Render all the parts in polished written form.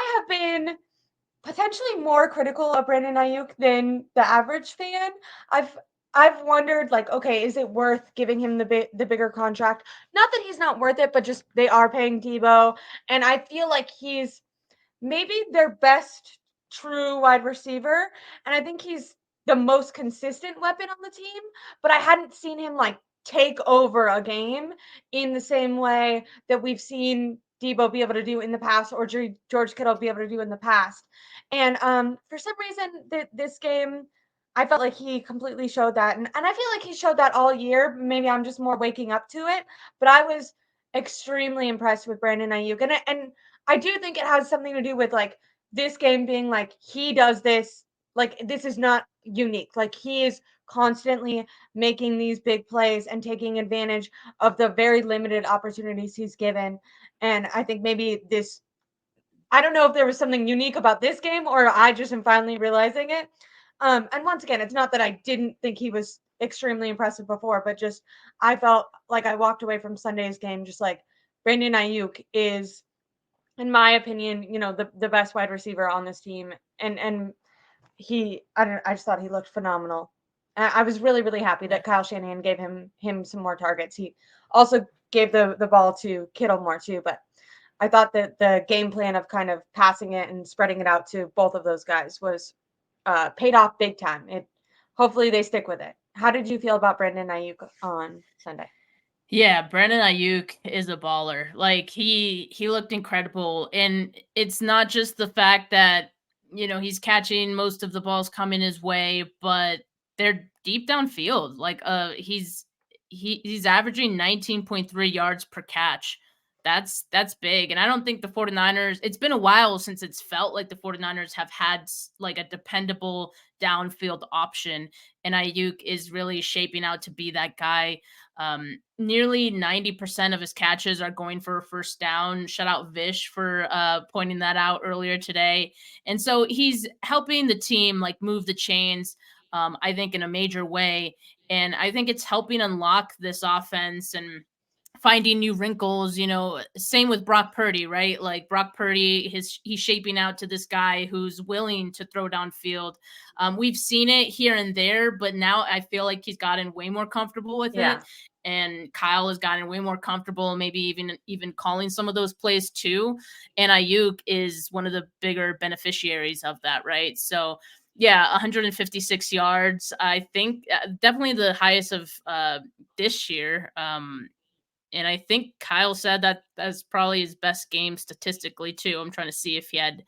I have been potentially more critical of Brandon Aiyuk than the average fan. I've I've wondered, like, okay, is it worth giving him the bigger contract? Not that he's not worth it, but just they are paying Debo, and I feel like he's maybe their best true wide receiver, and I think he's the most consistent weapon on the team, but I hadn't seen him, like, take over a game in the same way that we've seen Debo be able to do in the past or George Kittle be able to do in the past. And, for some reason, this game, I felt like he completely showed that, and I feel like he showed that all year. Maybe I'm just more waking up to it, but I was extremely impressed with Brandon Aiyuk, and I do think it has something to do with, like, this game being like, he does this, like, this is not unique. Like, he is constantly making these big plays and taking advantage of the very limited opportunities he's given. And I think maybe this, I don't know if there was something unique about this game or I just am finally realizing it. And once again, it's not that I didn't think he was extremely impressive before, but just I felt like I walked away from Sunday's game just like Brandon Ayuk is, in my opinion, the best wide receiver on this team. And I just thought he looked phenomenal. I was really, really happy that Kyle Shanahan gave him some more targets. He also gave the ball to Kittle more too, but I thought that the game plan of kind of passing it and spreading it out to both of those guys was paid off big time. It hopefully they stick with it. How did you feel about Brandon Ayuk on Sunday? Yeah, Brandon Aiyuk is a baller. Like he looked incredible, and it's not just the fact that he's catching most of the balls coming his way, but they're deep downfield. Like he's averaging 19.3 yards per catch. That's big. And I don't think the 49ers, it's been a while since it's felt like the 49ers have had like a dependable downfield option, and Aiyuk is really shaping out to be that guy. Nearly 90% of his catches are going for a first down. Shout out Vish for pointing that out earlier today. And so he's helping the team like move the chains, I think, in a major way. And I think it's helping unlock this offense and finding new wrinkles. Same with Brock Purdy, right? Like Brock Purdy, he's shaping out to this guy who's willing to throw downfield. We've seen it here and there, but now I feel like he's gotten way more comfortable with it. Yeah. And Kyle has gotten way more comfortable, maybe even calling some of those plays too. And Aiyuk is one of the bigger beneficiaries of that, right? So yeah, 156 yards. I think definitely the highest of this year. And I think Kyle said that that's probably his best game statistically too. I'm trying to see if he had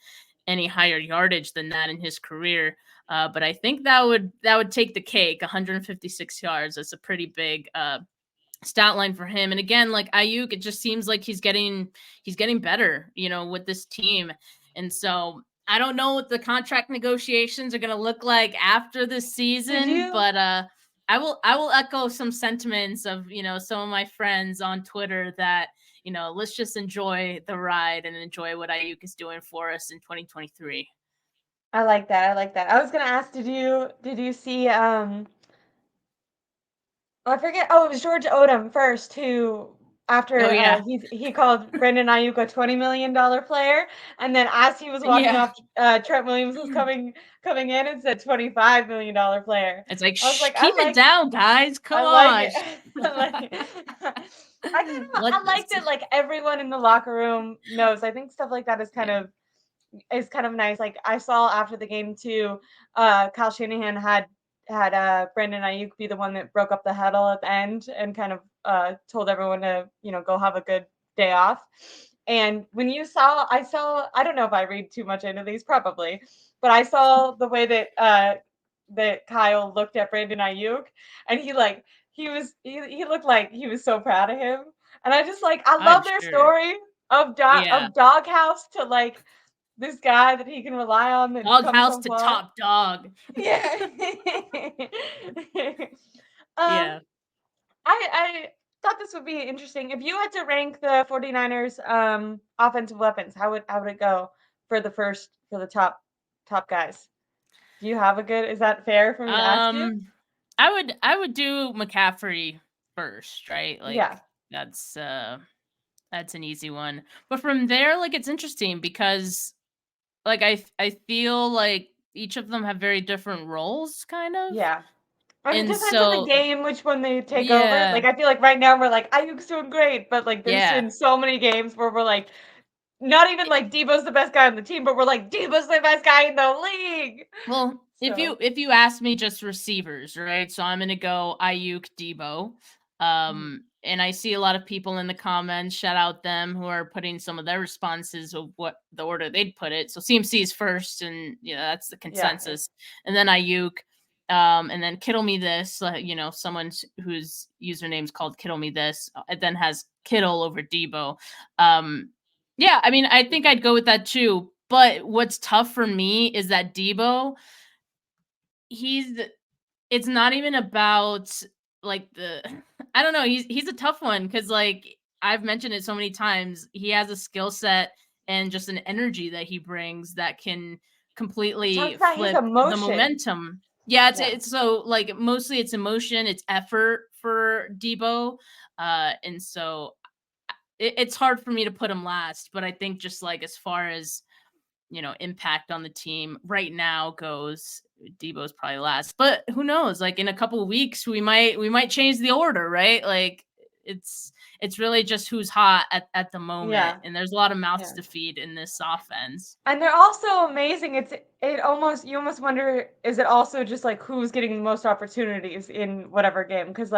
any higher yardage than that in his career. But I think that would take the cake. 156 yards. That's a pretty big stat line for him. And again, like Aiyuk, it just seems like he's getting better, with this team. And so I don't know what the contract negotiations are going to look like after this Did season, you but I will echo some sentiments of some of my friends on Twitter that let's just enjoy the ride and enjoy what Aiyuk is doing for us in 2023. I like that. I like that. I was gonna ask, did you see oh, I forget. Oh, it was George Odom first who Oh after yeah, he called Brandon Ayuk a $20 million player, and then as he was walking yeah. off, Trent Williams was coming in and said $25 million player. It's like, I was shh, like, keep it down, guys. Come I like on. it. I like it. Let I like that like everyone in the locker room knows. I think stuff like that yeah. is kind of nice. Like I saw after the game too, Kyle Shanahan had Brandon Ayuk be the one that broke up the huddle at the end and kind of told everyone to go have a good day off. And when I don't know if I read too much into these, probably, but I saw the way that Kyle looked at Brandon Ayuk, and he looked like he was so proud of him. And I just like I I'm love their sure. story Yeah. of doghouse to like this guy that he can rely on that's come Doghouse so to far. top dog. Yeah. um, Yeah. I thought this would be interesting. If you had to rank the 49ers offensive weapons, how would it go for the top guys? Do you have a good, is that fair for me to ask you? Um, I would do McCaffrey first, right? Yeah. Like that's that's an easy one. But from there, like it's interesting because like I feel like each of them have very different roles, kind of, Yeah. And it and depends on the so game which one they take over. yeah, Like, I feel like right now we're like, Ayuk's doing great, but, like, there's yeah. been so many games where we're like, not even like Debo's the best guy on the team, but we're like, Debo's the best guy in the league. Well, So, if you ask me just receivers, right? So I'm gonna go Ayuk, Debo. mhm. And I see a lot of people in the comments, shout out them, who are putting some of their responses of what the order they'd put it. So CMC is first, and that's the Yeah, consensus. And then Ayuk, and then Kittle Me This, someone whose username is called Kittle Me This, it then has Kittle over Debo. Yeah, I mean, I think yeah. I'd go with that too. But what's tough for me is that Debo, he's it's not even about like the I don't know, he's a tough one cuz like I've mentioned it so many times. He has a skill set and just an energy that he brings that can We talked completely about his flip the emotion. momentum. Yeah, Yeah. it's so like mostly it's emotion, it's effort for Debo. And so it's hard for me to put him last, but I think just like as far as impact on the team right now goes, Debo's probably last. But who knows? Like in a couple of weeks, we might change the order, right? Like it's it's really just who's hot at the moment, Yeah. and there's a lot of mouths Yeah. to feed in this offense. And they're also amazing. It almost you almost wonder, is it also just like who's getting the most opportunities in whatever game? Because